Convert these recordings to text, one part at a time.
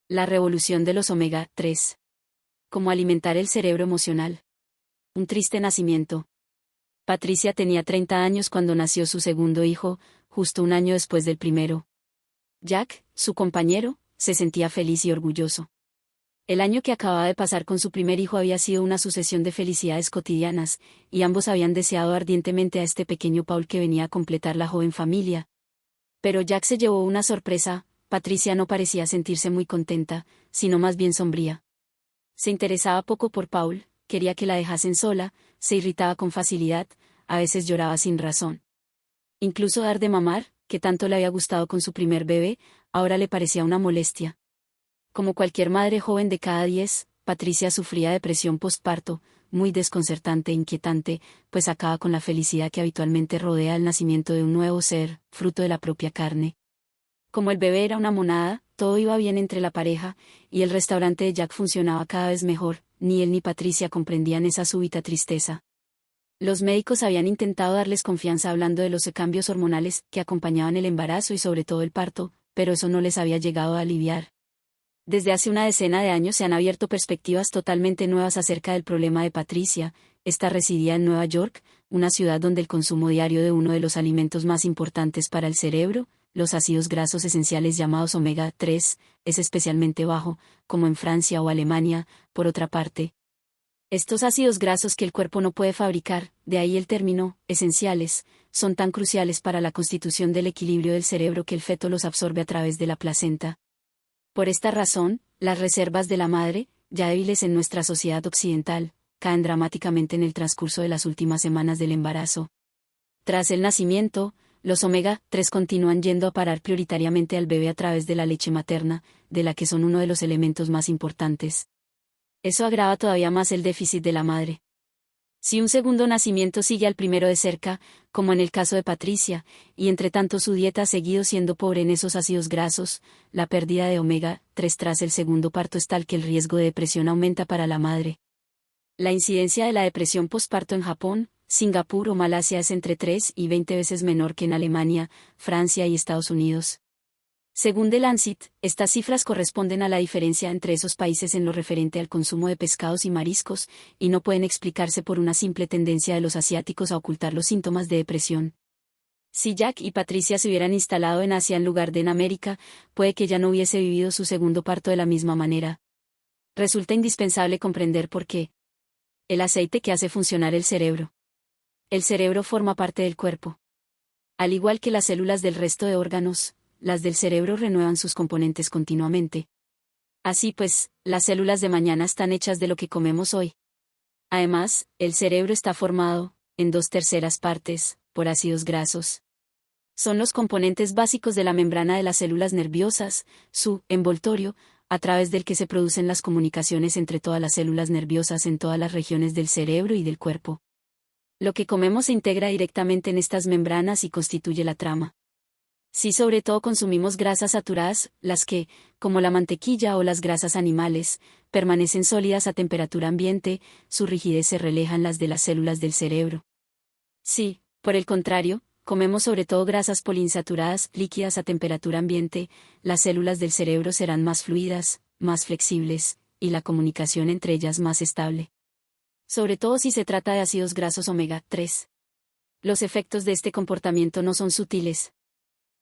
La revolución de los omega 3. Cómo alimentar el cerebro emocional. Un triste nacimiento. Patricia tenía 30 años cuando nació su segundo hijo, justo un año después del primero. Jack, su compañero, se sentía feliz y orgulloso. El año que acababa de pasar con su primer hijo había sido una sucesión de felicidades cotidianas, y ambos habían deseado ardientemente a este pequeño Paul que venía a completar la joven familia. Pero Jack se llevó una sorpresa. Patricia no parecía sentirse muy contenta, sino más bien sombría. Se interesaba poco por Paul, quería que la dejasen sola, se irritaba con facilidad, a veces lloraba sin razón. Incluso dar de mamar, que tanto le había gustado con su primer bebé, ahora le parecía una molestia. Como cualquier madre joven de cada 10, Patricia sufría depresión postparto, muy desconcertante e inquietante, pues acaba con la felicidad que habitualmente rodea el nacimiento de un nuevo ser, fruto de la propia carne. Como el bebé era una monada, todo iba bien entre la pareja, y el restaurante de Jack funcionaba cada vez mejor. Ni él ni Patricia comprendían esa súbita tristeza. Los médicos habían intentado darles confianza hablando de los cambios hormonales que acompañaban el embarazo y sobre todo el parto, pero eso no les había llegado a aliviar. Desde hace una decena de años se han abierto perspectivas totalmente nuevas acerca del problema de Patricia. Esta residía en Nueva York, una ciudad donde el consumo diario de uno de los alimentos más importantes para el cerebro, los ácidos grasos esenciales llamados omega 3, es especialmente bajo, como en Francia o Alemania. Por otra parte, estos ácidos grasos que el cuerpo no puede fabricar, de ahí el término, esenciales, son tan cruciales para la constitución del equilibrio del cerebro que el feto los absorbe a través de la placenta. Por esta razón, las reservas de la madre, ya débiles en nuestra sociedad occidental, caen dramáticamente en el transcurso de las últimas semanas del embarazo. Tras el nacimiento, los omega 3 continúan yendo a parar prioritariamente al bebé a través de la leche materna, de la que son uno de los elementos más importantes. Eso agrava todavía más el déficit de la madre. Si un segundo nacimiento sigue al primero de cerca, como en el caso de Patricia, y entre tanto su dieta ha seguido siendo pobre en esos ácidos grasos, la pérdida de omega 3 tras el segundo parto es tal que el riesgo de depresión aumenta para la madre. La incidencia de la depresión posparto en Japón, Singapur o Malasia es entre 3 y 20 veces menor que en Alemania, Francia y Estados Unidos. Según The Lancet, estas cifras corresponden a la diferencia entre esos países en lo referente al consumo de pescados y mariscos, y no pueden explicarse por una simple tendencia de los asiáticos a ocultar los síntomas de depresión. Si Jack y Patricia se hubieran instalado en Asia en lugar de en América, puede que ya no hubiese vivido su segundo parto de la misma manera. Resulta indispensable comprender por qué. El aceite que hace funcionar el cerebro. El cerebro forma parte del cuerpo. Al igual que las células del resto de órganos, las del cerebro renuevan sus componentes continuamente. Así pues, las células de mañana están hechas de lo que comemos hoy. Además, el cerebro está formado, en 2/3 partes, por ácidos grasos. Son los componentes básicos de la membrana de las células nerviosas, su envoltorio, a través del que se producen las comunicaciones entre todas las células nerviosas en todas las regiones del cerebro y del cuerpo. Lo que comemos se integra directamente en estas membranas y constituye la trama. Si sobre todo consumimos grasas saturadas, las que, como la mantequilla o las grasas animales, permanecen sólidas a temperatura ambiente, su rigidez se refleja en las de las células del cerebro. Si, por el contrario, comemos sobre todo grasas poliinsaturadas, líquidas a temperatura ambiente, las células del cerebro serán más fluidas, más flexibles, y la comunicación entre ellas más estable. Sobre todo si se trata de ácidos grasos omega 3. Los efectos de este comportamiento no son sutiles.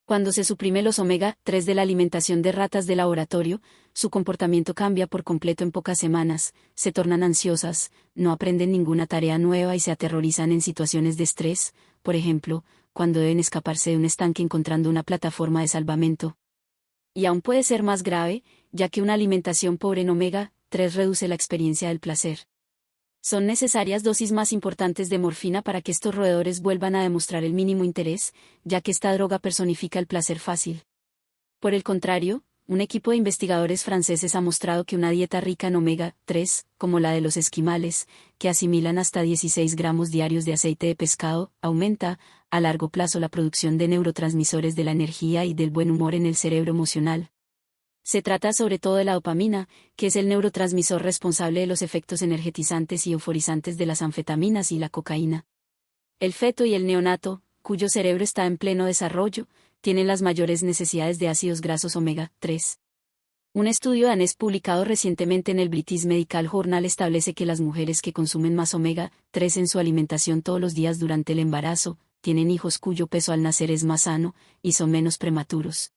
Cuando se suprime los omega 3 de la alimentación de ratas de laboratorio, su comportamiento cambia por completo en pocas semanas, se tornan ansiosas, no aprenden ninguna tarea nueva y se aterrorizan en situaciones de estrés, por ejemplo, cuando deben escaparse de un estanque encontrando una plataforma de salvamento. Y aún puede ser más grave, ya que una alimentación pobre en omega 3 reduce la experiencia del placer. Son necesarias dosis más importantes de morfina para que estos roedores vuelvan a demostrar el mínimo interés, ya que esta droga personifica el placer fácil. Por el contrario, un equipo de investigadores franceses ha mostrado que una dieta rica en omega 3, como la de los esquimales, que asimilan hasta 16 gramos diarios de aceite de pescado, aumenta, a largo plazo, la producción de neurotransmisores de la energía y del buen humor en el cerebro emocional. Se trata sobre todo de la dopamina, que es el neurotransmisor responsable de los efectos energetizantes y euforizantes de las anfetaminas y la cocaína. El feto y el neonato, cuyo cerebro está en pleno desarrollo, tienen las mayores necesidades de ácidos grasos omega 3. Un estudio danés publicado recientemente en el British Medical Journal establece que las mujeres que consumen más omega-3 en su alimentación todos los días durante el embarazo, tienen hijos cuyo peso al nacer es más sano, y son menos prematuros.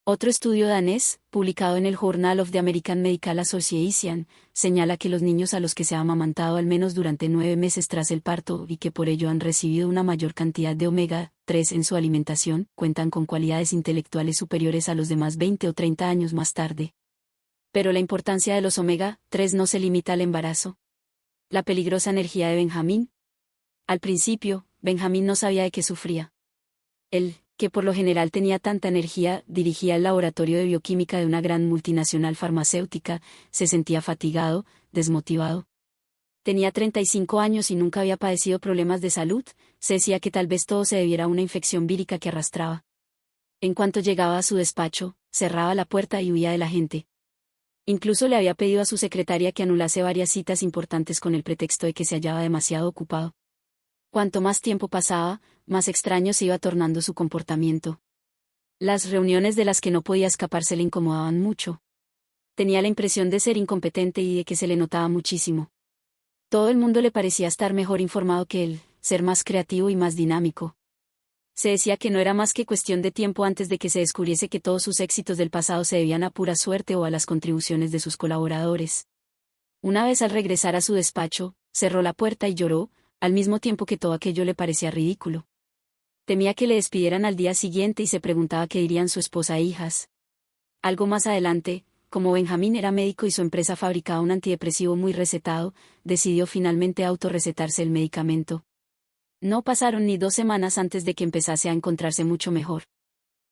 Otro estudio danés, publicado en el Journal of the American Medical Association, señala que los niños a los que se ha amamantado al menos durante 9 meses tras el parto y que por ello han recibido una mayor cantidad de omega-3 en su alimentación, cuentan con cualidades intelectuales superiores a los demás 20 o 30 años más tarde. Pero la importancia de los omega-3 no se limita al embarazo. La peligrosa energía de Benjamín. Al principio, Benjamín no sabía de qué sufría. Él, que por lo general tenía tanta energía, dirigía el laboratorio de bioquímica de una gran multinacional farmacéutica, se sentía fatigado, desmotivado. Tenía 35 años y nunca había padecido problemas de salud, se decía que tal vez todo se debiera a una infección vírica que arrastraba. En cuanto llegaba a su despacho, cerraba la puerta y huía de la gente. Incluso le había pedido a su secretaria que anulase varias citas importantes con el pretexto de que se hallaba demasiado ocupado. Cuanto más tiempo pasaba, más extraño se iba tornando su comportamiento. Las reuniones de las que no podía escaparse le incomodaban mucho. Tenía la impresión de ser incompetente y de que se le notaba muchísimo. Todo el mundo le parecía estar mejor informado que él, ser más creativo y más dinámico. Se decía que no era más que cuestión de tiempo antes de que se descubriese que todos sus éxitos del pasado se debían a pura suerte o a las contribuciones de sus colaboradores. Una vez al regresar a su despacho, cerró la puerta y lloró, al mismo tiempo que todo aquello le parecía ridículo. Temía que le despidieran al día siguiente y se preguntaba qué dirían su esposa e hijas. Algo más adelante, como Benjamín era médico y su empresa fabricaba un antidepresivo muy recetado, decidió finalmente autorrecetarse el medicamento. No pasaron ni 2 semanas antes de que empezase a encontrarse mucho mejor.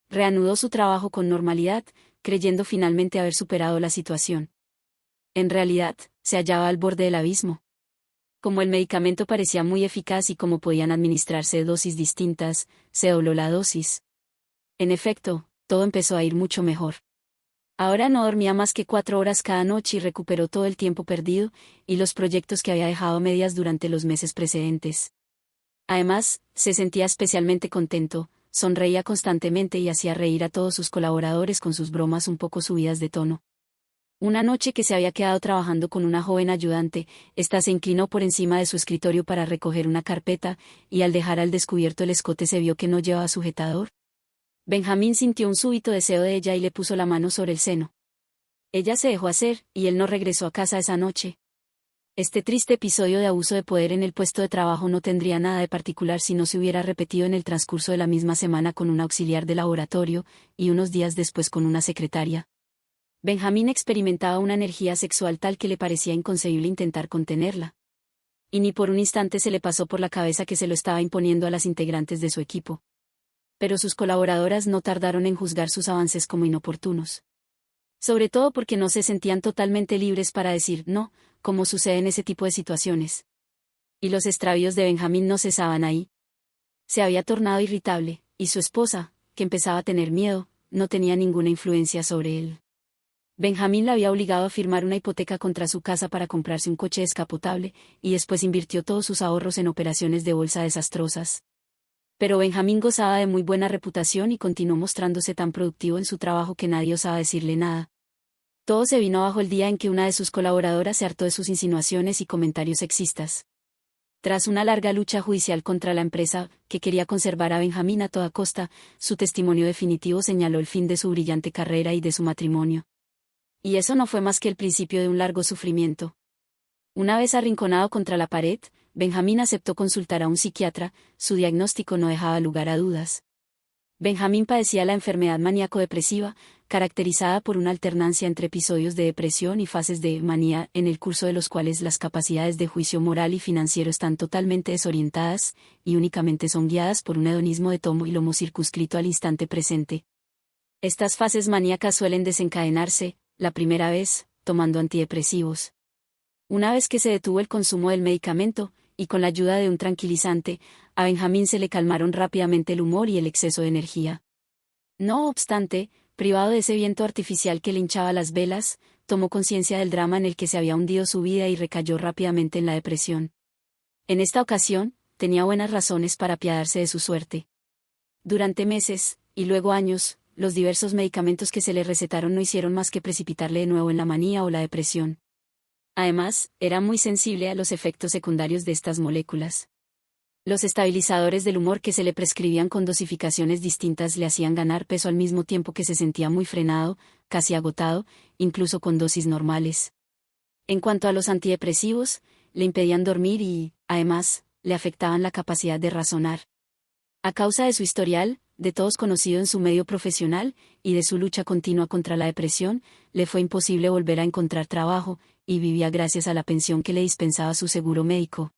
Reanudó su trabajo con normalidad, creyendo finalmente haber superado la situación. En realidad, se hallaba al borde del abismo. Como el medicamento parecía muy eficaz y como podían administrarse dosis distintas, se dobló la dosis. En efecto, todo empezó a ir mucho mejor. Ahora no dormía más que 4 horas cada noche y recuperó todo el tiempo perdido, y los proyectos que había dejado a medias durante los meses precedentes. Además, se sentía especialmente contento, sonreía constantemente y hacía reír a todos sus colaboradores con sus bromas un poco subidas de tono. Una noche que se había quedado trabajando con una joven ayudante, ésta se inclinó por encima de su escritorio para recoger una carpeta, y al dejar al descubierto el escote se vio que no llevaba sujetador. Benjamín sintió un súbito deseo de ella y le puso la mano sobre el seno. Ella se dejó hacer, y él no regresó a casa esa noche. Este triste episodio de abuso de poder en el puesto de trabajo no tendría nada de particular si no se hubiera repetido en el transcurso de la misma semana con un auxiliar de laboratorio, y unos días después con una secretaria. Benjamín experimentaba una energía sexual tal que le parecía inconcebible intentar contenerla. Y ni por un instante se le pasó por la cabeza que se lo estaba imponiendo a las integrantes de su equipo. Pero sus colaboradoras no tardaron en juzgar sus avances como inoportunos. Sobre todo porque no se sentían totalmente libres para decir no, como sucede en ese tipo de situaciones. Y los extravíos de Benjamín no cesaban ahí. Se había tornado irritable, y su esposa, que empezaba a tener miedo, no tenía ninguna influencia sobre él. Benjamín la había obligado a firmar una hipoteca contra su casa para comprarse un coche descapotable, y después invirtió todos sus ahorros en operaciones de bolsa desastrosas. Pero Benjamín gozaba de muy buena reputación y continuó mostrándose tan productivo en su trabajo que nadie osaba decirle nada. Todo se vino abajo el día en que una de sus colaboradoras se hartó de sus insinuaciones y comentarios sexistas. Tras una larga lucha judicial contra la empresa, que quería conservar a Benjamín a toda costa, su testimonio definitivo señaló el fin de su brillante carrera y de su matrimonio. Y eso no fue más que el principio de un largo sufrimiento. Una vez arrinconado contra la pared, Benjamín aceptó consultar a un psiquiatra, su diagnóstico no dejaba lugar a dudas. Benjamín padecía la enfermedad maníaco-depresiva, caracterizada por una alternancia entre episodios de depresión y fases de manía, en el curso de los cuales las capacidades de juicio moral y financiero están totalmente desorientadas, y únicamente son guiadas por un hedonismo de tomo y lomo circunscrito al instante presente. Estas fases maníacas suelen desencadenarse, la primera vez, tomando antidepresivos. Una vez que se detuvo el consumo del medicamento, y con la ayuda de un tranquilizante, a Benjamín se le calmaron rápidamente el humor y el exceso de energía. No obstante, privado de ese viento artificial que le hinchaba las velas, tomó conciencia del drama en el que se había hundido su vida y recayó rápidamente en la depresión. En esta ocasión, tenía buenas razones para apiadarse de su suerte. Durante meses, y luego años, los diversos medicamentos que se le recetaron no hicieron más que precipitarle de nuevo en la manía o la depresión. Además, era muy sensible a los efectos secundarios de estas moléculas. Los estabilizadores del humor que se le prescribían con dosificaciones distintas le hacían ganar peso al mismo tiempo que se sentía muy frenado, casi agotado, incluso con dosis normales. En cuanto a los antidepresivos, le impedían dormir y, además, le afectaban la capacidad de razonar. A causa de su historial, de todos conocido en su medio profesional, y de su lucha continua contra la depresión, le fue imposible volver a encontrar trabajo, y vivía gracias a la pensión que le dispensaba su seguro médico.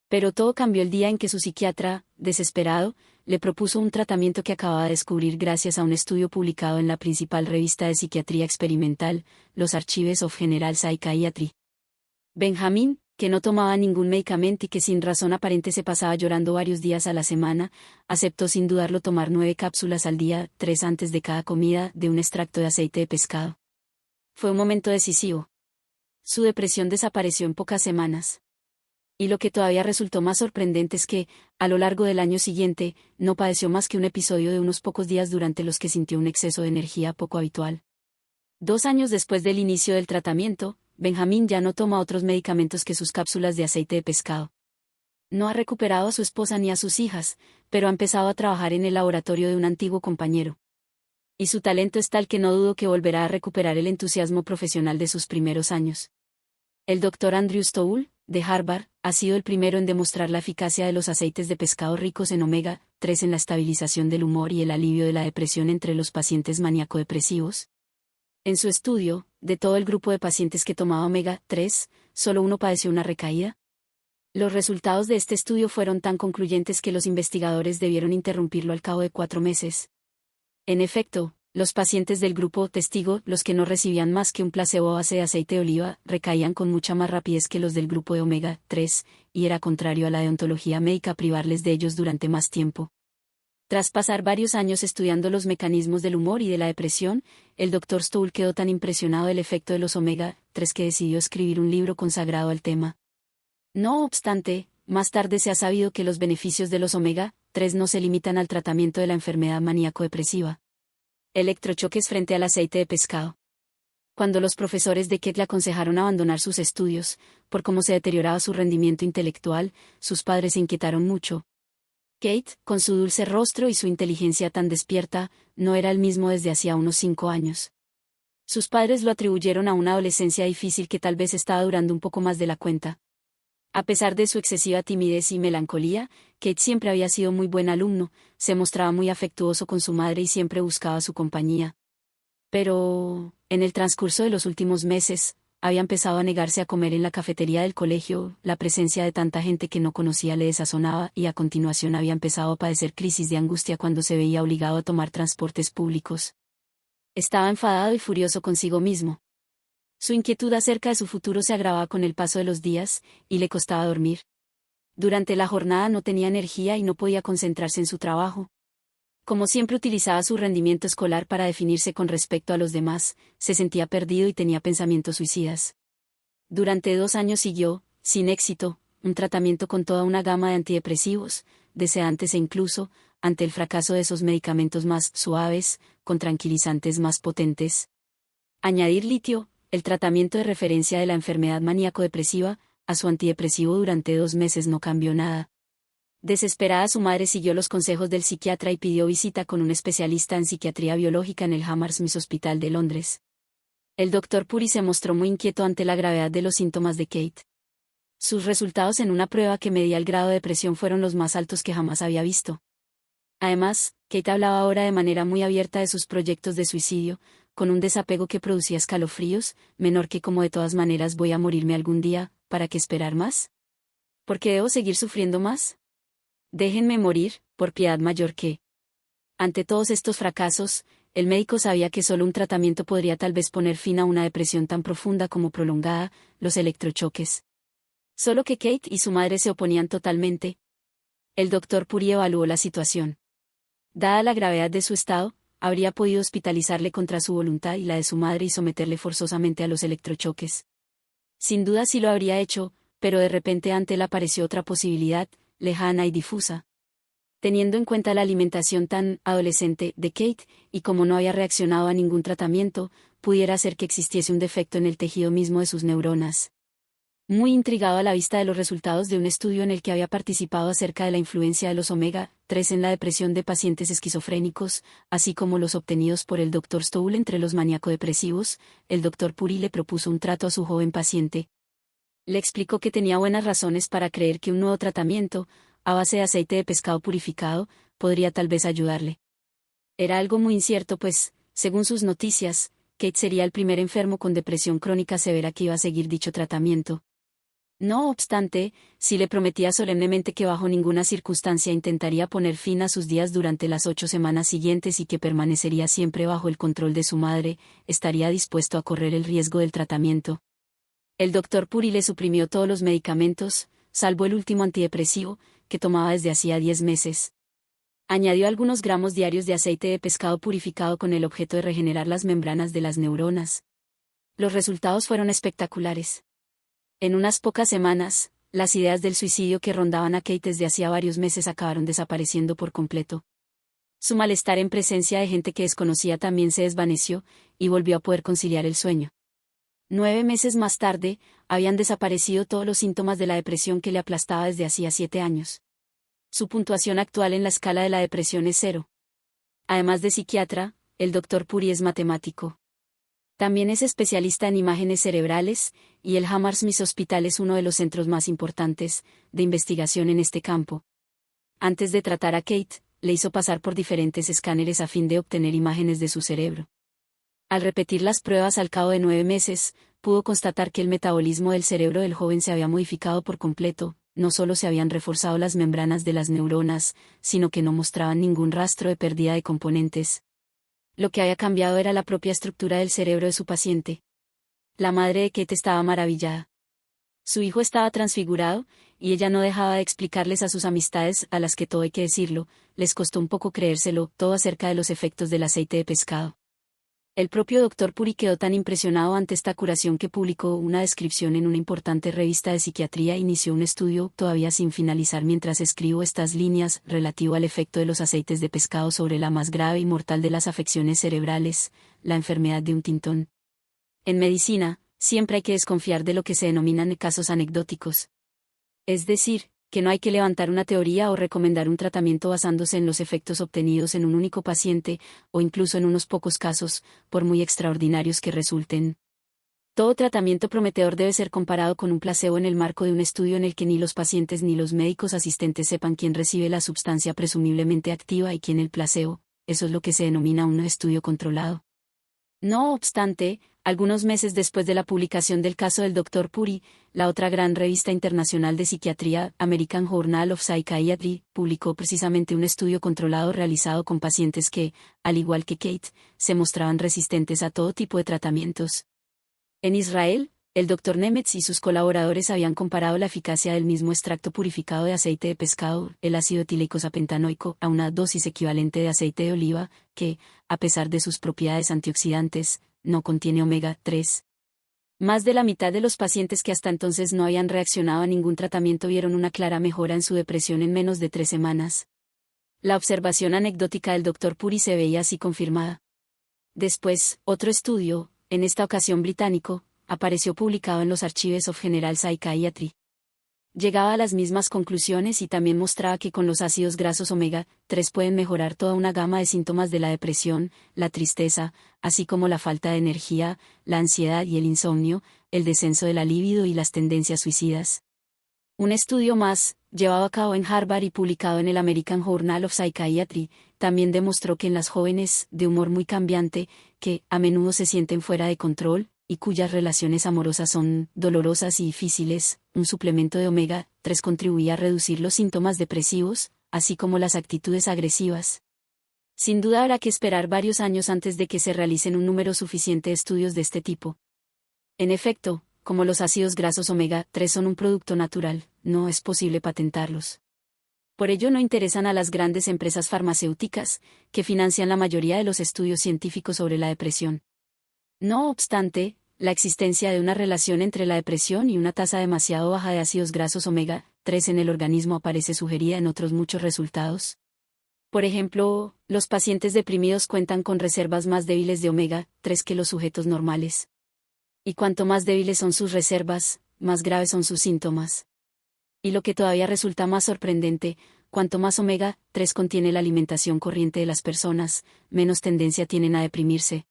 Pero todo cambió el día en que su psiquiatra, desesperado, le propuso un tratamiento que acababa de descubrir gracias a un estudio publicado en la principal revista de psiquiatría experimental, los Archives of General Psychiatry. Benjamin, que no tomaba ningún medicamento y que sin razón aparente se pasaba llorando varios días a la semana, aceptó sin dudarlo tomar 9 cápsulas al día, 3 antes de cada comida, de un extracto de aceite de pescado. Fue un momento decisivo. Su depresión desapareció en pocas semanas. Y lo que todavía resultó más sorprendente es que, a lo largo del año siguiente, no padeció más que un episodio de unos pocos días durante los que sintió un exceso de energía poco habitual. 2 años después del inicio del tratamiento, Benjamin ya no toma otros medicamentos que sus cápsulas de aceite de pescado. No ha recuperado a su esposa ni a sus hijas, pero ha empezado a trabajar en el laboratorio de un antiguo compañero. Y su talento es tal que no dudo que volverá a recuperar el entusiasmo profesional de sus primeros años. El Dr. Andrew Stoll, de Harvard, ha sido el primero en demostrar la eficacia de los aceites de pescado ricos en omega 3 en la estabilización del humor y el alivio de la depresión entre los pacientes maníaco-depresivos. En su estudio, de todo el grupo de pacientes que tomaba omega 3, solo uno padeció una recaída. Los resultados de este estudio fueron tan concluyentes que los investigadores debieron interrumpirlo al cabo de 4 meses. En efecto, los pacientes del grupo testigo, los que no recibían más que un placebo a base de aceite de oliva, recaían con mucha más rapidez que los del grupo de omega 3, y era contrario a la deontología médica privarles de ellos durante más tiempo. Tras pasar varios años estudiando los mecanismos del humor y de la depresión, el Dr. Stoll quedó tan impresionado del efecto de los omega 3 que decidió escribir un libro consagrado al tema. No obstante, más tarde se ha sabido que los beneficios de los omega 3 no se limitan al tratamiento de la enfermedad maníaco-depresiva. Electrochoques frente al aceite de pescado. Cuando los profesores de Keck le aconsejaron abandonar sus estudios, por cómo se deterioraba su rendimiento intelectual, sus padres se inquietaron mucho. Kate, con su dulce rostro y su inteligencia tan despierta, no era el mismo desde hacía unos 5 años. Sus padres lo atribuyeron a una adolescencia difícil que tal vez estaba durando un poco más de la cuenta. A pesar de su excesiva timidez y melancolía, Kate siempre había sido muy buen alumno, se mostraba muy afectuoso con su madre y siempre buscaba su compañía. Pero, en el transcurso de los últimos meses, había empezado a negarse a comer en la cafetería del colegio, la presencia de tanta gente que no conocía le desazonaba y a continuación había empezado a padecer crisis de angustia cuando se veía obligado a tomar transportes públicos. Estaba enfadado y furioso consigo mismo. Su inquietud acerca de su futuro se agravaba con el paso de los días, y le costaba dormir. Durante la jornada no tenía energía y no podía concentrarse en su trabajo. Como siempre utilizaba su rendimiento escolar para definirse con respecto a los demás, se sentía perdido y tenía pensamientos suicidas. Durante 2 años siguió, sin éxito, un tratamiento con toda una gama de antidepresivos, de sedantes e incluso, ante el fracaso de esos medicamentos más suaves, con tranquilizantes más potentes. Añadir litio, el tratamiento de referencia de la enfermedad maníaco-depresiva, a su antidepresivo durante 2 meses no cambió nada. Desesperada su madre siguió los consejos del psiquiatra y pidió visita con un especialista en psiquiatría biológica en el Hammersmith Hospital de Londres. El Dr. Puri se mostró muy inquieto ante la gravedad de los síntomas de Kate. Sus resultados en una prueba que medía el grado de depresión fueron los más altos que jamás había visto. Además, Kate hablaba ahora de manera muy abierta de sus proyectos de suicidio, con un desapego que producía escalofríos, menor que como de todas maneras voy a morirme algún día, ¿para qué esperar más? ¿Por qué debo seguir sufriendo más? Déjenme morir, por piedad mayor que. Ante todos estos fracasos, el médico sabía que solo un tratamiento podría tal vez poner fin a una depresión tan profunda como prolongada, los electrochoques. Solo que Kate y su madre se oponían totalmente. El Dr. Puri evaluó la situación. Dada la gravedad de su estado, habría podido hospitalizarle contra su voluntad y la de su madre y someterle forzosamente a los electrochoques. Sin duda sí lo habría hecho, pero de repente ante él apareció otra posibilidad, lejana y difusa. Teniendo en cuenta la alimentación tan adolescente de Kate, y como no había reaccionado a ningún tratamiento, pudiera ser que existiese un defecto en el tejido mismo de sus neuronas. Muy intrigado a la vista de los resultados de un estudio en el que había participado acerca de la influencia de los omega-3 en la depresión de pacientes esquizofrénicos, así como los obtenidos por el Dr. Stoll entre los maníaco-depresivos, el Dr. Puri le propuso un trato a su joven paciente. Le explicó que tenía buenas razones para creer que un nuevo tratamiento, a base de aceite de pescado purificado, podría tal vez ayudarle. Era algo muy incierto pues, según sus noticias, Kate sería el primer enfermo con depresión crónica severa que iba a seguir dicho tratamiento. No obstante, sí le prometía solemnemente que bajo ninguna circunstancia intentaría poner fin a sus días durante las 8 semanas siguientes y que permanecería siempre bajo el control de su madre, estaría dispuesto a correr el riesgo del tratamiento. El Dr. Puri le suprimió todos los medicamentos, salvo el último antidepresivo, que tomaba desde hacía 10 meses. Añadió algunos gramos diarios de aceite de pescado purificado con el objeto de regenerar las membranas de las neuronas. Los resultados fueron espectaculares. En unas pocas semanas, las ideas del suicidio que rondaban a Kate desde hacía varios meses acabaron desapareciendo por completo. Su malestar en presencia de gente que desconocía también se desvaneció, y volvió a poder conciliar el sueño. 9 meses más tarde, habían desaparecido todos los síntomas de la depresión que le aplastaba desde hacía 7 años. Su puntuación actual en la escala de la depresión es 0. Además de psiquiatra, el Dr. Puri es matemático. También es especialista en imágenes cerebrales, y el Hammersmith Hospital es uno de los centros más importantes de investigación en este campo. Antes de tratar a Kate, le hizo pasar por diferentes escáneres a fin de obtener imágenes de su cerebro. Al repetir las pruebas al cabo de 9 meses, pudo constatar que el metabolismo del cerebro del joven se había modificado por completo, no solo se habían reforzado las membranas de las neuronas, sino que no mostraban ningún rastro de pérdida de componentes. Lo que había cambiado era la propia estructura del cerebro de su paciente. La madre de Kate estaba maravillada. Su hijo estaba transfigurado, y ella no dejaba de explicarles a sus amistades, a las que todo hay que decirlo, les costó un poco creérselo, todo acerca de los efectos del aceite de pescado. El propio Dr. Puri quedó tan impresionado ante esta curación que publicó una descripción en una importante revista de psiquiatría e inició un estudio, todavía sin finalizar mientras escribo estas líneas, relativo al efecto de los aceites de pescado sobre la más grave y mortal de las afecciones cerebrales, la enfermedad de Huntington. En medicina, siempre hay que desconfiar de lo que se denominan casos anecdóticos. Es decir, que no hay que levantar una teoría o recomendar un tratamiento basándose en los efectos obtenidos en un único paciente, o incluso en unos pocos casos, por muy extraordinarios que resulten. Todo tratamiento prometedor debe ser comparado con un placebo en el marco de un estudio en el que ni los pacientes ni los médicos asistentes sepan quién recibe la sustancia presumiblemente activa y quién el placebo. Eso es lo que se denomina un estudio controlado. No obstante, algunos meses después de la publicación del caso del Dr. Puri, la otra gran revista internacional de psiquiatría, American Journal of Psychiatry, publicó precisamente un estudio controlado realizado con pacientes que, al igual que Kate, se mostraban resistentes a todo tipo de tratamientos. En Israel, el Dr. Nemetz y sus colaboradores habían comparado la eficacia del mismo extracto purificado de aceite de pescado, el ácido etílico-pentanoico, a una dosis equivalente de aceite de oliva, que, a pesar de sus propiedades antioxidantes, no contiene omega-3. Más de la mitad de los pacientes que hasta entonces no habían reaccionado a ningún tratamiento vieron una clara mejora en su depresión en menos de 3 semanas. La observación anecdótica del Dr. Puri se veía así confirmada. Después, otro estudio, en esta ocasión británico, apareció publicado en los Archives of General Psychiatry. Llegaba a las mismas conclusiones y también mostraba que con los ácidos grasos omega-3 pueden mejorar toda una gama de síntomas de la depresión, la tristeza, así como la falta de energía, la ansiedad y el insomnio, el descenso de la libido y las tendencias suicidas. Un estudio más, llevado a cabo en Harvard y publicado en el American Journal of Psychiatry, también demostró que en las jóvenes, de humor muy cambiante, que a menudo se sienten fuera de control, y cuyas relaciones amorosas son dolorosas y difíciles, un suplemento de omega-3 contribuía a reducir los síntomas depresivos, así como las actitudes agresivas. Sin duda habrá que esperar varios años antes de que se realicen un número suficiente de estudios de este tipo. En efecto, como los ácidos grasos omega-3 son un producto natural, no es posible patentarlos. Por ello no interesan a las grandes empresas farmacéuticas, que financian la mayoría de los estudios científicos sobre la depresión. No obstante, la existencia de una relación entre la depresión y una tasa demasiado baja de ácidos grasos omega-3 en el organismo aparece sugerida en otros muchos resultados, Por ejemplo, los pacientes deprimidos cuentan con reservas más débiles de omega 3 que los sujetos normales. Y cuanto más débiles son sus reservas, más graves son sus síntomas. Y lo que todavía resulta más sorprendente, cuanto más omega 3 contiene la alimentación corriente de las personas, menos tendencia tienen a deprimirse.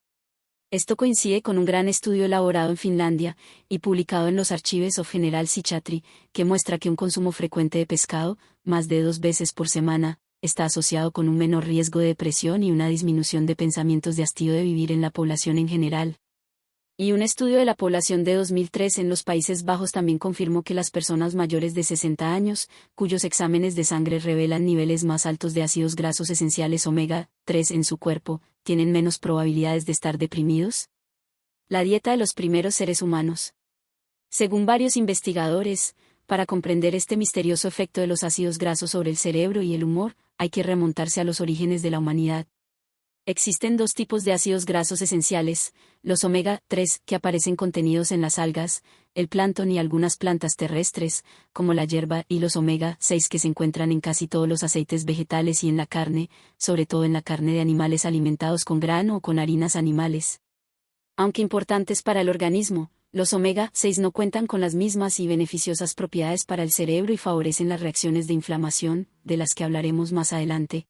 Esto coincide con un gran estudio elaborado en Finlandia y publicado en los Archives of General Psychiatry, que muestra que un consumo frecuente de pescado, más de 2 veces por semana, está asociado con un menor riesgo de depresión y una disminución de pensamientos de hastío de vivir en la población en general. Y un estudio de la población de 2003 en los Países Bajos también confirmó que las personas mayores de 60 años, cuyos exámenes de sangre revelan niveles más altos de ácidos grasos esenciales omega 3 en su cuerpo, tienen menos probabilidades de estar deprimidos. La dieta de los primeros seres humanos. Según varios investigadores, para comprender este misterioso efecto de los ácidos grasos sobre el cerebro y el humor, hay que remontarse a los orígenes de la humanidad. Existen dos tipos de ácidos grasos esenciales, los omega 3 que aparecen contenidos en las algas, el plancton y algunas plantas terrestres, como la hierba, y los omega 6 que se encuentran en casi todos los aceites vegetales y en la carne, sobre todo en la carne de animales alimentados con grano o con harinas animales. Aunque importantes para el organismo, los omega 6 no cuentan con las mismas y beneficiosas propiedades para el cerebro y favorecen las reacciones de inflamación, de las que hablaremos más adelante.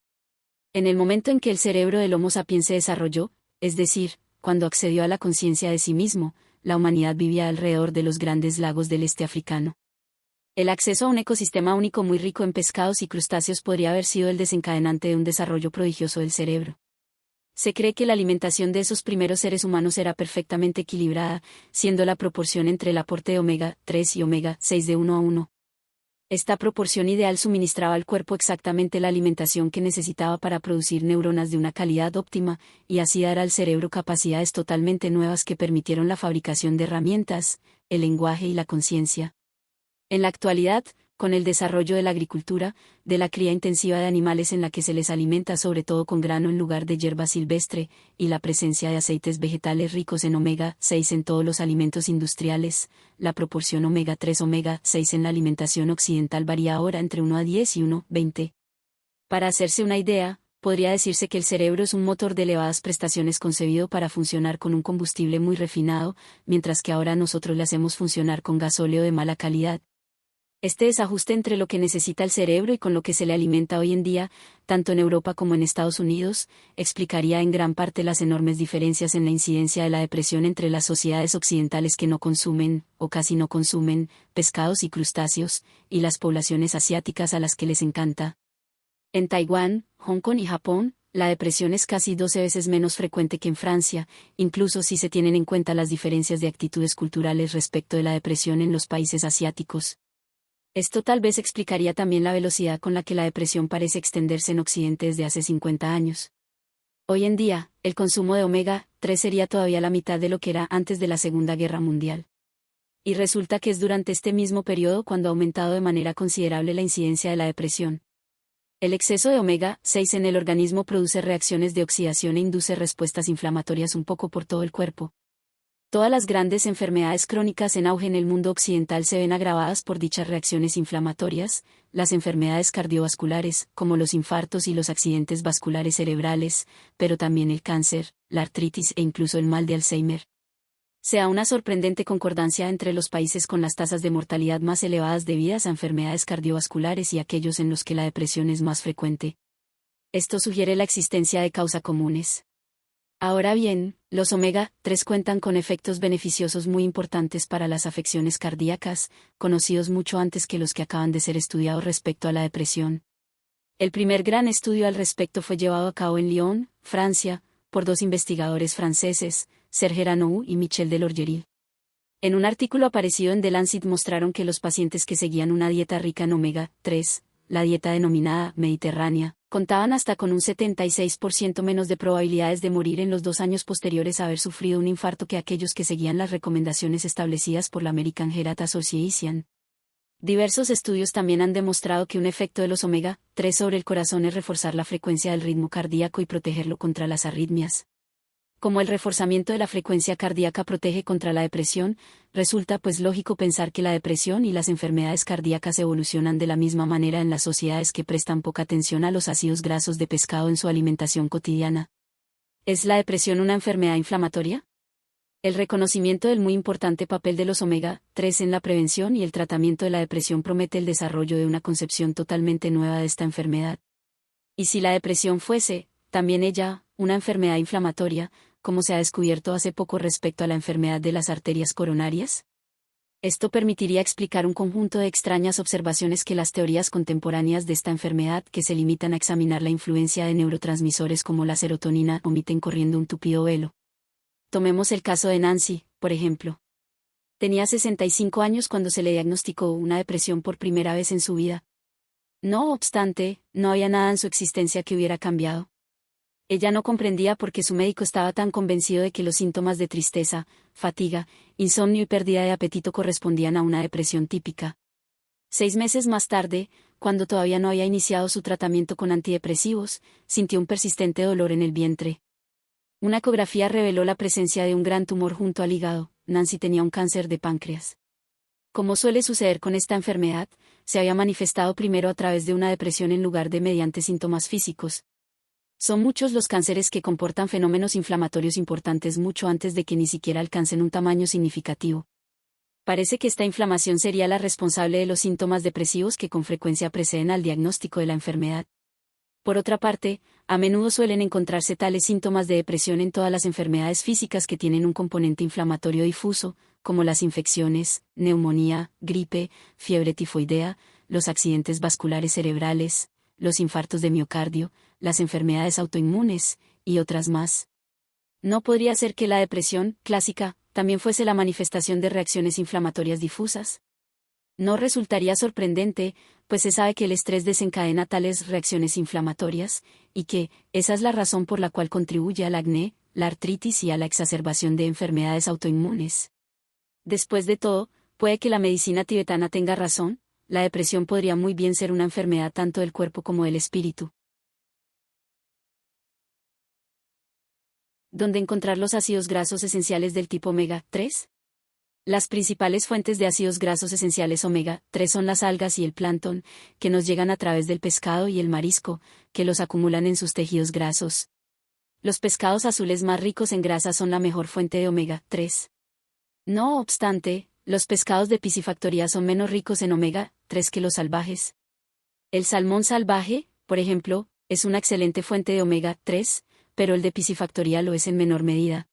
En el momento en que el cerebro del Homo sapiens se desarrolló, es decir, cuando accedió a la conciencia de sí mismo, la humanidad vivía alrededor de los grandes lagos del este africano. El acceso a un ecosistema único muy rico en pescados y crustáceos podría haber sido el desencadenante de un desarrollo prodigioso del cerebro. Se cree que la alimentación de esos primeros seres humanos era perfectamente equilibrada, siendo la proporción entre el aporte de omega 3 y omega 6 de 1:1. Esta proporción ideal suministraba al cuerpo exactamente la alimentación que necesitaba para producir neuronas de una calidad óptima, y así dar al cerebro capacidades totalmente nuevas que permitieron la fabricación de herramientas, el lenguaje y la conciencia. En la actualidad, con el desarrollo de la agricultura, de la cría intensiva de animales en la que se les alimenta sobre todo con grano en lugar de hierba silvestre, y la presencia de aceites vegetales ricos en omega 6 en todos los alimentos industriales, la proporción omega 3 omega 6 en la alimentación occidental varía ahora entre 1:10 y 1:20. Para hacerse una idea, podría decirse que el cerebro es un motor de elevadas prestaciones concebido para funcionar con un combustible muy refinado, mientras que ahora nosotros le hacemos funcionar con gasóleo de mala calidad. Este desajuste entre lo que necesita el cerebro y con lo que se le alimenta hoy en día, tanto en Europa como en Estados Unidos, explicaría en gran parte las enormes diferencias en la incidencia de la depresión entre las sociedades occidentales que no consumen, o casi no consumen, pescados y crustáceos, y las poblaciones asiáticas a las que les encanta. En Taiwán, Hong Kong y Japón, la depresión es casi 12 veces menos frecuente que en Francia, incluso si se tienen en cuenta las diferencias de actitudes culturales respecto de la depresión en los países asiáticos. Esto tal vez explicaría también la velocidad con la que la depresión parece extenderse en Occidente desde hace 50 años. Hoy en día, el consumo de omega 3 sería todavía la mitad de lo que era antes de la Segunda Guerra Mundial. Y resulta que es durante este mismo periodo cuando ha aumentado de manera considerable la incidencia de la depresión. El exceso de omega 6 en el organismo produce reacciones de oxidación e induce respuestas inflamatorias un poco por todo el cuerpo. Todas las grandes enfermedades crónicas en auge en el mundo occidental se ven agravadas por dichas reacciones inflamatorias, las enfermedades cardiovasculares, como los infartos y los accidentes vasculares cerebrales, pero también el cáncer, la artritis e incluso el mal de Alzheimer. Se da una sorprendente concordancia entre los países con las tasas de mortalidad más elevadas debidas a enfermedades cardiovasculares y aquellos en los que la depresión es más frecuente. Esto sugiere la existencia de causas comunes. Ahora bien, los omega 3 cuentan con efectos beneficiosos muy importantes para las afecciones cardíacas, conocidos mucho antes que los que acaban de ser estudiados respecto a la depresión. El primer gran estudio al respecto fue llevado a cabo en Lyon, Francia, por dos investigadores franceses, Serge Ranaud y Michel Delorgerie. En un artículo aparecido en The Lancet mostraron que los pacientes que seguían una dieta rica en omega 3, la dieta denominada mediterránea, contaban hasta con un 76% menos de probabilidades de morir en los 2 años posteriores a haber sufrido un infarto que aquellos que seguían las recomendaciones establecidas por la American Heart Association. Diversos estudios también han demostrado que un efecto de los omega 3 sobre el corazón es reforzar la frecuencia del ritmo cardíaco y protegerlo contra las arritmias. Como el reforzamiento de la frecuencia cardíaca protege contra la depresión, resulta pues lógico pensar que la depresión y las enfermedades cardíacas evolucionan de la misma manera en las sociedades que prestan poca atención a los ácidos grasos de pescado en su alimentación cotidiana. ¿Es la depresión una enfermedad inflamatoria? El reconocimiento del muy importante papel de los omega-3 en la prevención y el tratamiento de la depresión promete el desarrollo de una concepción totalmente nueva de esta enfermedad. Y si la depresión fuese, también ella, una enfermedad inflamatoria, como se ha descubierto hace poco respecto a la enfermedad de las arterias coronarias? Esto permitiría explicar un conjunto de extrañas observaciones que las teorías contemporáneas de esta enfermedad, que se limitan a examinar la influencia de neurotransmisores como la serotonina, omiten corriendo un tupido velo. Tomemos el caso de Nancy, por ejemplo. Tenía 65 años cuando se le diagnosticó una depresión por primera vez en su vida. No obstante, no había nada en su existencia que hubiera cambiado. Ella no comprendía por qué su médico estaba tan convencido de que los síntomas de tristeza, fatiga, insomnio y pérdida de apetito correspondían a una depresión típica. 6 meses más tarde, cuando todavía no había iniciado su tratamiento con antidepresivos, sintió un persistente dolor en el vientre. Una ecografía reveló la presencia de un gran tumor junto al hígado. Nancy tenía un cáncer de páncreas. Como suele suceder con esta enfermedad, se había manifestado primero a través de una depresión en lugar de mediante síntomas físicos. Son muchos los cánceres que comportan fenómenos inflamatorios importantes mucho antes de que ni siquiera alcancen un tamaño significativo. Parece que esta inflamación sería la responsable de los síntomas depresivos que con frecuencia preceden al diagnóstico de la enfermedad. Por otra parte, a menudo suelen encontrarse tales síntomas de depresión en todas las enfermedades físicas que tienen un componente inflamatorio difuso, como las infecciones, neumonía, gripe, fiebre tifoidea, los accidentes vasculares cerebrales, los infartos de miocardio, las enfermedades autoinmunes, y otras más. ¿No podría ser que la depresión, clásica, también fuese la manifestación de reacciones inflamatorias difusas? No resultaría sorprendente, pues se sabe que el estrés desencadena tales reacciones inflamatorias, y que, esa es la razón por la cual contribuye al acné, la artritis y a la exacerbación de enfermedades autoinmunes. Después de todo, puede que la medicina tibetana tenga razón, la depresión podría muy bien ser una enfermedad tanto del cuerpo como del espíritu. ¿Dónde encontrar los ácidos grasos esenciales del tipo omega-3? Las principales fuentes de ácidos grasos esenciales omega-3 son las algas y el plancton, que nos llegan a través del pescado y el marisco, que los acumulan en sus tejidos grasos. Los pescados azules más ricos en grasa son la mejor fuente de omega-3. No obstante, los pescados de piscifactoría son menos ricos en omega-3 que los salvajes. El salmón salvaje, por ejemplo, es una excelente fuente de omega-3, pero el de piscifactoría lo es en menor medida.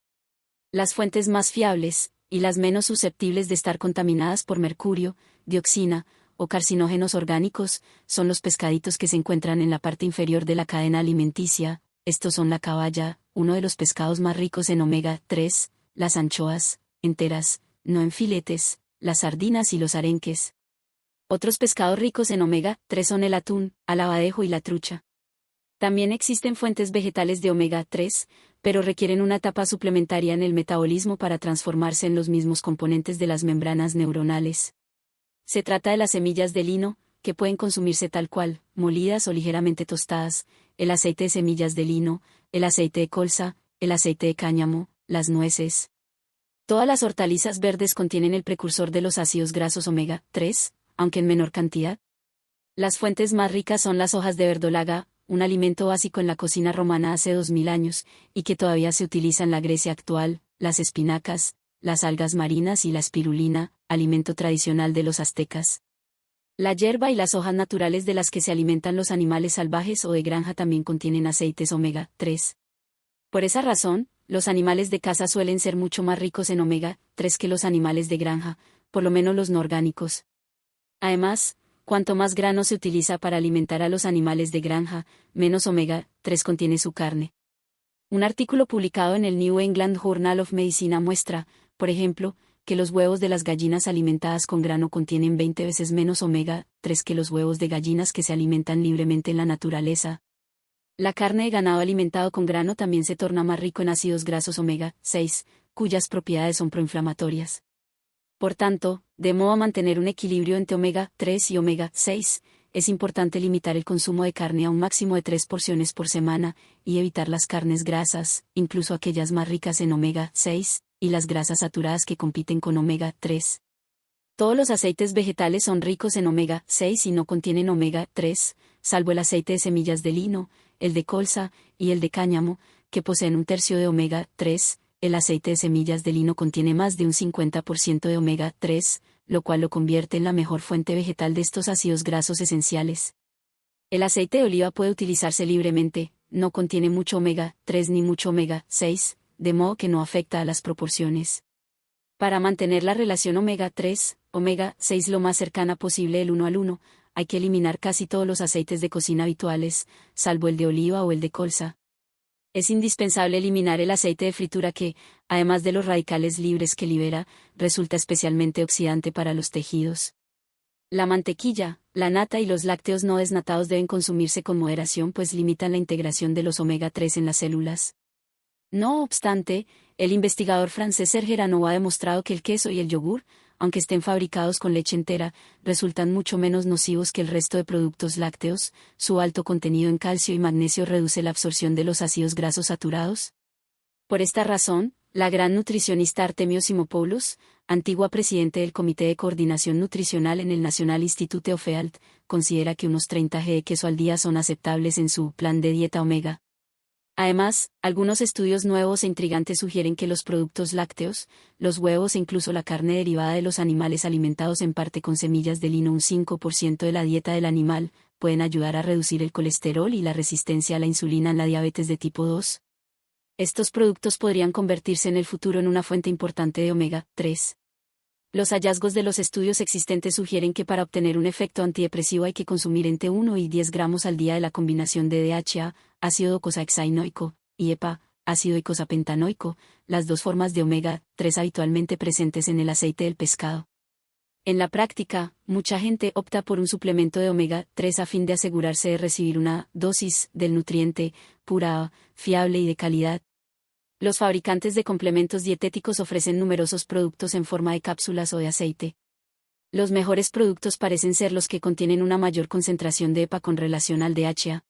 Las fuentes más fiables, y las menos susceptibles de estar contaminadas por mercurio, dioxina, o carcinógenos orgánicos, son los pescaditos que se encuentran en la parte inferior de la cadena alimenticia. Estos son la caballa, uno de los pescados más ricos en omega-3, las anchoas, enteras, no en filetes, las sardinas y los arenques. Otros pescados ricos en omega-3 son el atún, alabadejo y la trucha. También existen fuentes vegetales de omega-3, pero requieren una etapa suplementaria en el metabolismo para transformarse en los mismos componentes de las membranas neuronales. Se trata de las semillas de lino, que pueden consumirse tal cual, molidas o ligeramente tostadas, el aceite de semillas de lino, el aceite de colza, el aceite de cáñamo, las nueces. Todas las hortalizas verdes contienen el precursor de los ácidos grasos omega-3, aunque en menor cantidad. Las fuentes más ricas son las hojas de verdolaga, un alimento básico en la cocina romana hace 2000 años, y que todavía se utiliza en la Grecia actual, las espinacas, las algas marinas y la espirulina, alimento tradicional de los aztecas. La hierba y las hojas naturales de las que se alimentan los animales salvajes o de granja también contienen aceites omega-3. Por esa razón, los animales de caza suelen ser mucho más ricos en omega-3 que los animales de granja, por lo menos los no orgánicos. Además, cuanto más grano se utiliza para alimentar a los animales de granja, menos omega-3 contiene su carne. Un artículo publicado en el New England Journal of Medicine muestra, por ejemplo, que los huevos de las gallinas alimentadas con grano contienen 20 veces menos omega-3 que los huevos de gallinas que se alimentan libremente en la naturaleza. La carne de ganado alimentado con grano también se torna más rico en ácidos grasos omega-6, cuyas propiedades son proinflamatorias. Por tanto, de modo a mantener un equilibrio entre omega-3 y omega-6, es importante limitar el consumo de carne a un máximo de 3 porciones por semana, y evitar las carnes grasas, incluso aquellas más ricas en omega 6, y las grasas saturadas que compiten con omega 3. Todos los aceites vegetales son ricos en omega 6 y no contienen omega 3, salvo el aceite de semillas de lino, el de colza y el de cáñamo, que poseen un tercio de omega 3. El aceite de semillas de lino contiene más de un 50% de omega 3, lo cual lo convierte en la mejor fuente vegetal de estos ácidos grasos esenciales. El aceite de oliva puede utilizarse libremente, no contiene mucho omega 3 ni mucho omega 6, de modo que no afecta a las proporciones. Para mantener la relación omega 3, omega 6 lo más cercana posible del 1 al 1, hay que eliminar casi todos los aceites de cocina habituales, salvo el de oliva o el de colza. Es indispensable eliminar el aceite de fritura que, además de los radicales libres que libera, resulta especialmente oxidante para los tejidos. La mantequilla, la nata y los lácteos no desnatados deben consumirse con moderación, pues limitan la integración de los omega 3 en las células. No obstante, el investigador francés Serge Herano ha demostrado que el queso y el yogur, aunque estén fabricados con leche entera, resultan mucho menos nocivos que el resto de productos lácteos. Su alto contenido en calcio y magnesio reduce la absorción de los ácidos grasos saturados. Por esta razón, la gran nutricionista Artemio Simopoulos, antigua presidente del Comité de Coordinación Nutricional en el National Institute of Health, considera que unos 30 g de queso al día son aceptables en su plan de dieta omega. Además, algunos estudios nuevos e intrigantes sugieren que los productos lácteos, los huevos e incluso la carne derivada de los animales alimentados en parte con semillas de lino, un 5% de la dieta del animal, pueden ayudar a reducir el colesterol y la resistencia a la insulina en la diabetes de tipo 2. Estos productos podrían convertirse en el futuro en una fuente importante de omega 3. Los hallazgos de los estudios existentes sugieren que para obtener un efecto antidepresivo hay que consumir entre 1 y 10 gramos al día de la combinación de DHA, ácido docosahexaenoico, y EPA, ácido eicosapentanoico, las dos formas de omega 3 habitualmente presentes en el aceite del pescado. En la práctica, mucha gente opta por un suplemento de omega 3 a fin de asegurarse de recibir una dosis del nutriente pura, fiable y de calidad. Los fabricantes de complementos dietéticos ofrecen numerosos productos en forma de cápsulas o de aceite. Los mejores productos parecen ser los que contienen una mayor concentración de EPA con relación al DHA.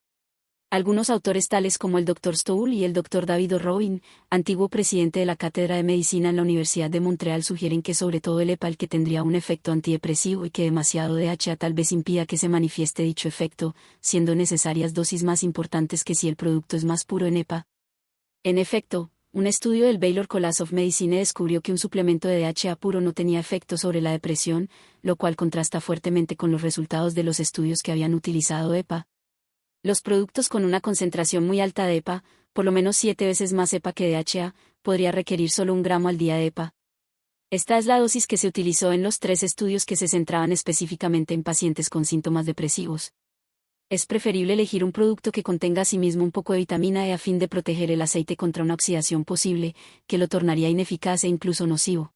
Algunos autores tales como el Dr. Stoll y el Dr. David O'Robin, antiguo presidente de la Cátedra de Medicina en la Universidad de Montreal, sugieren que sobre todo el EPA el que tendría un efecto antidepresivo y que demasiado DHA tal vez impida que se manifieste dicho efecto, siendo necesarias dosis más importantes que si el producto es más puro en EPA. En efecto, un estudio del Baylor College of Medicine descubrió que un suplemento de DHA puro no tenía efecto sobre la depresión, lo cual contrasta fuertemente con los resultados de los estudios que habían utilizado EPA. Los productos con una concentración muy alta de EPA, por lo menos 7 veces más EPA que DHA, podría requerir solo 1 gramo al día de EPA. Esta es la dosis que se utilizó en los 3 estudios que se centraban específicamente en pacientes con síntomas depresivos. Es preferible elegir un producto que contenga asimismo un poco de vitamina E a fin de proteger el aceite contra una oxidación posible, que lo tornaría ineficaz e incluso nocivo.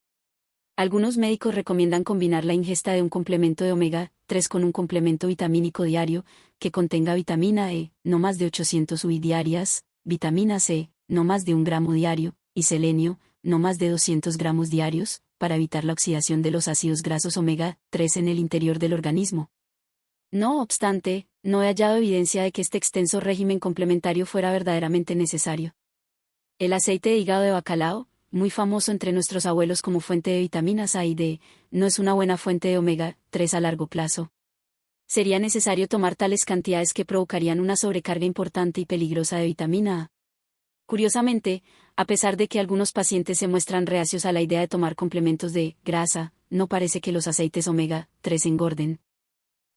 Algunos médicos recomiendan combinar la ingesta de un complemento de omega 3 con un complemento vitamínico diario, que contenga vitamina E, no más de 800 UI diarias, vitamina C, no más de 1 gramo diario, y selenio, no más de 200 gramos diarios, para evitar la oxidación de los ácidos grasos omega 3 en el interior del organismo. No obstante, no he hallado evidencia de que este extenso régimen complementario fuera verdaderamente necesario. El aceite de hígado de bacalao, muy famoso entre nuestros abuelos como fuente de vitaminas A y D, no es una buena fuente de omega 3 a largo plazo. Sería necesario tomar tales cantidades que provocarían una sobrecarga importante y peligrosa de vitamina A. Curiosamente, a pesar de que algunos pacientes se muestran reacios a la idea de tomar complementos de grasa, no parece que los aceites omega 3 engorden.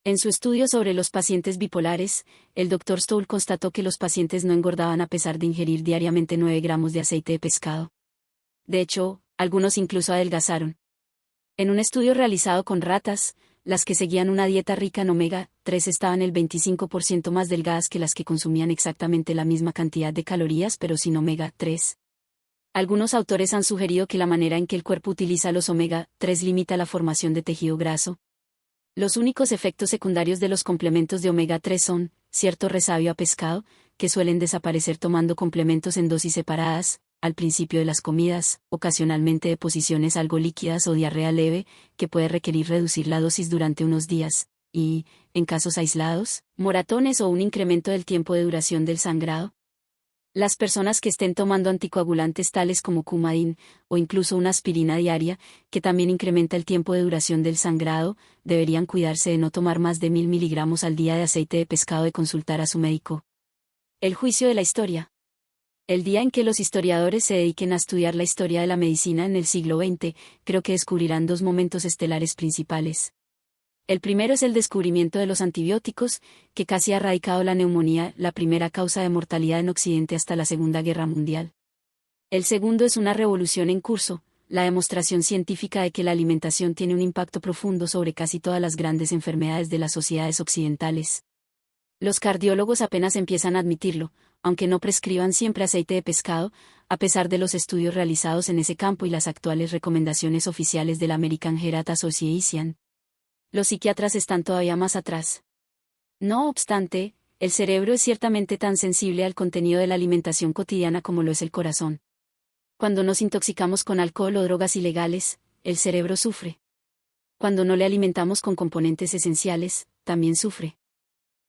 En su estudio sobre los pacientes bipolares, el Dr. Stoll constató que los pacientes no engordaban a pesar de ingerir diariamente 9 gramos de aceite de pescado. De hecho, algunos incluso adelgazaron. En un estudio realizado con ratas, las que seguían una dieta rica en omega 3 estaban el 25% más delgadas que las que consumían exactamente la misma cantidad de calorías pero sin omega 3. Algunos autores han sugerido que la manera en que el cuerpo utiliza los omega 3 limita la formación de tejido graso. Los únicos efectos secundarios de los complementos de omega 3 son cierto resabio a pescado, que suelen desaparecer tomando complementos en dosis separadas, al principio de las comidas, ocasionalmente deposiciones algo líquidas o diarrea leve, que puede requerir reducir la dosis durante unos días, y, en casos aislados, moratones o un incremento del tiempo de duración del sangrado. Las personas que estén tomando anticoagulantes tales como Coumadin, o incluso una aspirina diaria, que también incrementa el tiempo de duración del sangrado, deberían cuidarse de no tomar más de 1000 miligramos al día de aceite de pescado y consultar a su médico. El juicio de la historia. El día en que los historiadores se dediquen a estudiar la historia de la medicina en el siglo XX, creo que descubrirán dos momentos estelares principales. El primero es el descubrimiento de los antibióticos, que casi ha erradicado la neumonía, la primera causa de mortalidad en Occidente hasta la Segunda Guerra Mundial. El segundo es una revolución en curso, la demostración científica de que la alimentación tiene un impacto profundo sobre casi todas las grandes enfermedades de las sociedades occidentales. Los cardiólogos apenas empiezan a admitirlo, aunque no prescriban siempre aceite de pescado, a pesar de los estudios realizados en ese campo y las actuales recomendaciones oficiales de la American Heart Association. Los psiquiatras están todavía más atrás. No obstante, el cerebro es ciertamente tan sensible al contenido de la alimentación cotidiana como lo es el corazón. Cuando nos intoxicamos con alcohol o drogas ilegales, el cerebro sufre. Cuando no le alimentamos con componentes esenciales, también sufre.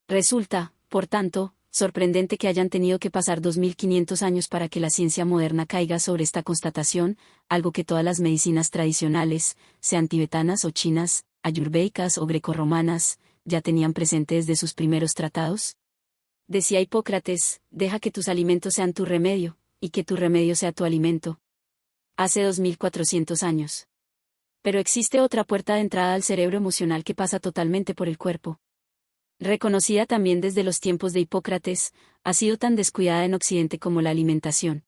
Resulta, por tanto, sorprendente que hayan tenido que pasar 2500 años para que la ciencia moderna caiga sobre esta constatación, algo que todas las medicinas tradicionales, sean tibetanas o chinas, ayurvédicas o grecorromanas, ya tenían presente desde sus primeros tratados. Decía Hipócrates, deja que tus alimentos sean tu remedio, y que tu remedio sea tu alimento. Hace 2400 años. Pero existe otra puerta de entrada al cerebro emocional que pasa totalmente por el cuerpo. Reconocida también desde los tiempos de Hipócrates, ha sido tan descuidada en Occidente como la alimentación.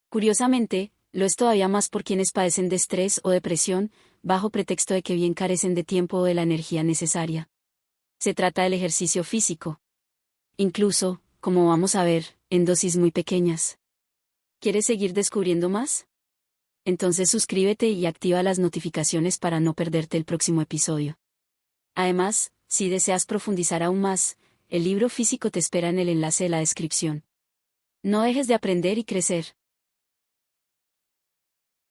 Curiosamente, lo es todavía más por quienes padecen de estrés o depresión, bajo pretexto de que bien carecen de tiempo o de la energía necesaria. Se trata del ejercicio físico. Incluso, como vamos a ver, en dosis muy pequeñas. ¿Quieres seguir descubriendo más? Entonces suscríbete y activa las notificaciones para no perderte el próximo episodio. Además, si deseas profundizar aún más, el libro físico te espera en el enlace de la descripción. No dejes de aprender y crecer.